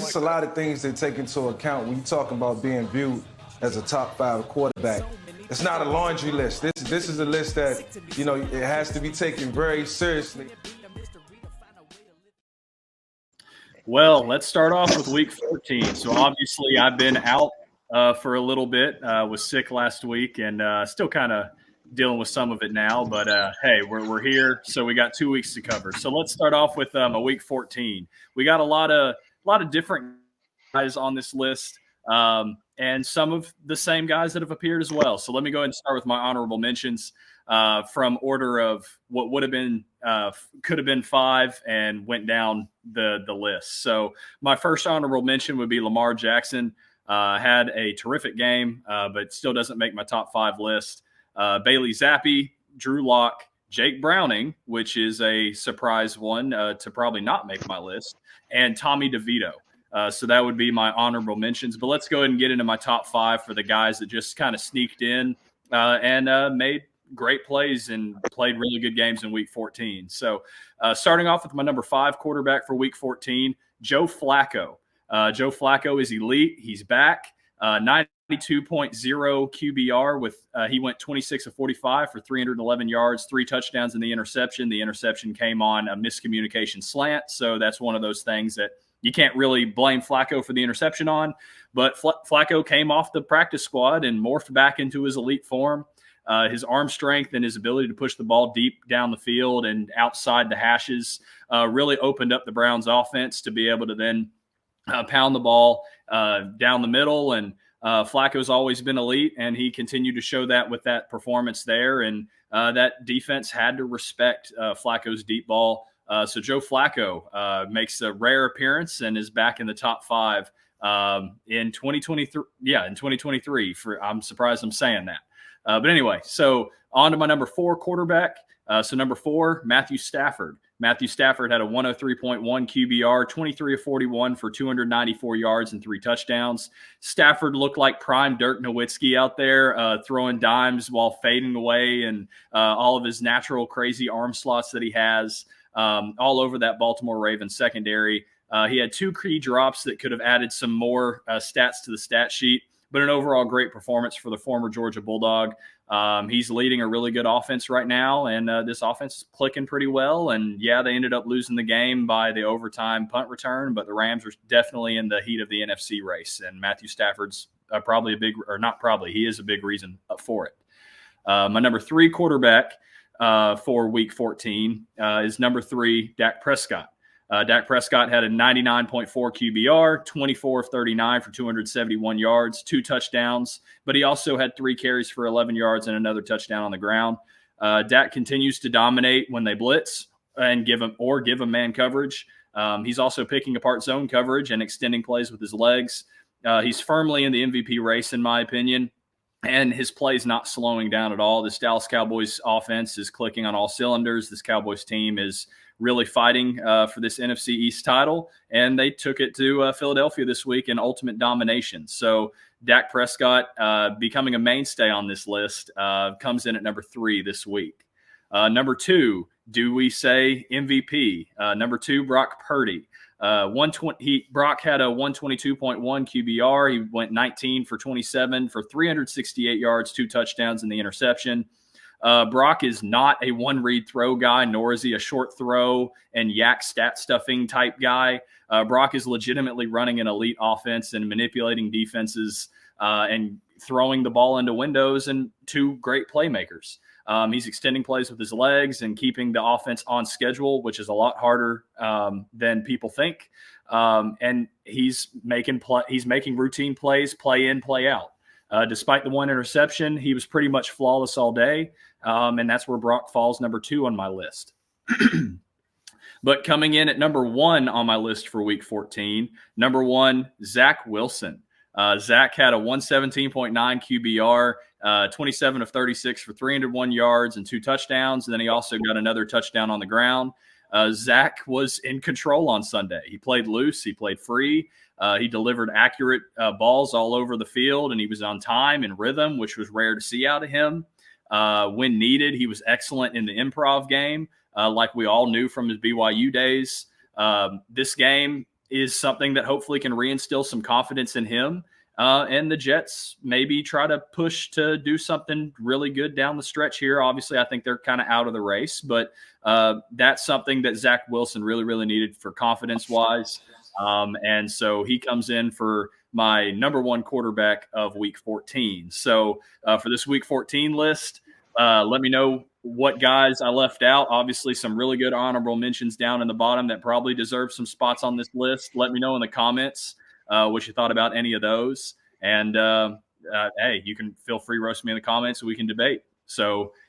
it's a lot of things that take into account when you talk about being viewed as a top 5 quarterback. It's not a laundry list. This is a list that, it has to be taken very seriously. Well, let's start off with week 14. So obviously I've been out for a little bit, was sick last week and still kind of dealing with some of it now, but hey, we're here. So we got 2 weeks to cover. So let's start off with a week 14. We got a lot of different guys on this list. And some of the same guys that have appeared as well. So let me go ahead and start with my honorable mentions from order of what would have been, could have been 5 and went down the list. So my first honorable mention would be Lamar Jackson. Had a terrific game, but still doesn't make my top 5 list. Bailey Zappi, Drew Lock, Jake Browning, which is a surprise one to probably not make my list, and Tommy DeVito. So that would be my honorable mentions. But let's go ahead and get into my top 5 for the guys that just kind of sneaked in and made great plays and played really good games in week 14. So starting off with my number 5 quarterback for week 14, Joe Flacco. Joe Flacco is elite. He's back. 92.0 QBR with he went 26 of 45 for 311 yards, 3 touchdowns and the interception. The interception came on a miscommunication slant. So that's one of those things that you can't really blame Flacco for the interception on, but Flacco came off the practice squad and morphed back into his elite form. His arm strength and his ability to push the ball deep down the field and outside the hashes really opened up the Browns offense to be able to then pound the ball down the middle. And Flacco's always been elite, and he continued to show that with that performance there. And that defense had to respect Flacco's deep ball. So Joe Flacco makes a rare appearance and is back in the top 5 in 2023. Yeah, in 2023. I'm surprised I'm saying that. But anyway, so on to my number 4 quarterback. So number 4, Matthew Stafford. Matthew Stafford had a 103.1 QBR, 23 of 41 for 294 yards and 3 touchdowns. Stafford looked like prime Dirk Nowitzki out there, throwing dimes while fading away, and all of his natural crazy arm slots that he has. All over that Baltimore Ravens secondary. He had 2 key drops that could have added some more stats to the stat sheet, but an overall great performance for the former Georgia Bulldog. He's leading a really good offense right now, and this offense is clicking pretty well. And yeah, they ended up losing the game by the overtime punt return, but the Rams are definitely in the heat of the NFC race, and Matthew Stafford's he is a big reason for it. My number 3 quarterback for week 14 is number 3, Dak Prescott. Dak Prescott had a 99.4 QBR, 24 of 39 for 271 yards, 2 touchdowns, but he also had 3 carries for 11 yards and another touchdown on the ground. Dak continues to dominate when they blitz and give him man coverage. He's also picking apart zone coverage and extending plays with his legs. He's firmly in the MVP race, in my opinion. And his play is not slowing down at all. This Dallas Cowboys offense is clicking on all cylinders. This Cowboys team is really fighting for this NFC East title, and they took it to Philadelphia this week in ultimate domination. So Dak Prescott becoming a mainstay on this list comes in at number 3 this week. Number 2, do we say MVP? Number 2, Brock Purdy. Brock had a 122.1 QBR. He went 19 for 27 for 368 yards, 2 touchdowns and the interception. Brock is not a one-read throw guy, nor is he a short throw and yak stat stuffing type guy. Brock is legitimately running an elite offense and manipulating defenses and throwing the ball into windows, and 2 great playmakers. He's extending plays with his legs and keeping the offense on schedule, which is a lot harder than people think. And he's making routine plays, play in, play out. Despite the 1 interception, he was pretty much flawless all day. And that's where Brock falls number 2 on my list. But coming in at number 1 on my list for week 14, number 1, Zach Wilson. Zach had a 117.9 QBR, 27 of 36 for 301 yards and 2 touchdowns. And then he also got another touchdown on the ground. Zach was in control on Sunday. He played loose. He played free. He delivered accurate balls all over the field, and he was on time and rhythm, which was rare to see out of him. When needed, he was excellent in the improv game, like we all knew from his BYU days. This game, is something that hopefully can reinstill some confidence in him. And the Jets maybe try to push to do something really good down the stretch here. Obviously, I think they're kind of out of the race, but that's something that Zach Wilson really, really needed for confidence-wise. And so he comes in for my number one quarterback of Week 14. So for this Week 14 list, let me know what guys I left out. Obviously, some really good honorable mentions down in the bottom that probably deserve some spots on this list. Let me know in the comments what you thought about any of those. And hey, you can feel free to roast me in the comments so we can debate. So